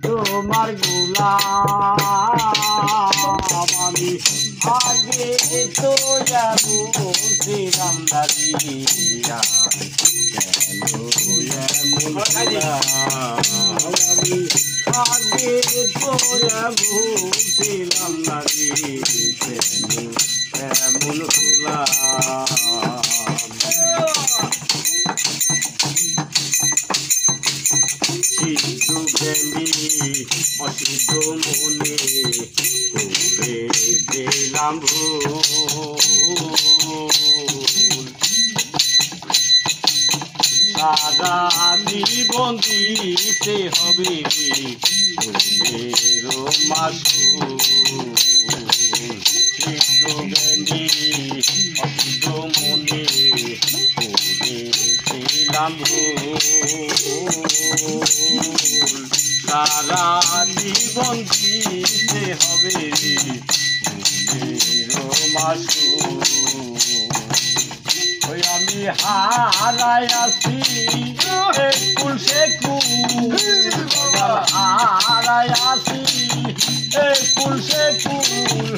তোমার গোলাম আমি আগে তো বুঝিলাম না দিয়া কেন এমন হলাম আমি আগে তো বুঝিলাম না দিয়া কেন এমন হলাম সিদ্ধ প্রেমী অসিদ্ধ মনে করেছিলাম সারা জীবন দিতে হবে মাসুল সিদ্ধ প্রেমী অসিদ্ধ মনে করেছিলাম সারা জীবন দিতে হবে মাসুল ওই আমি হারাই আসি কুল সে কুল হারাই আসি কুল সে কুল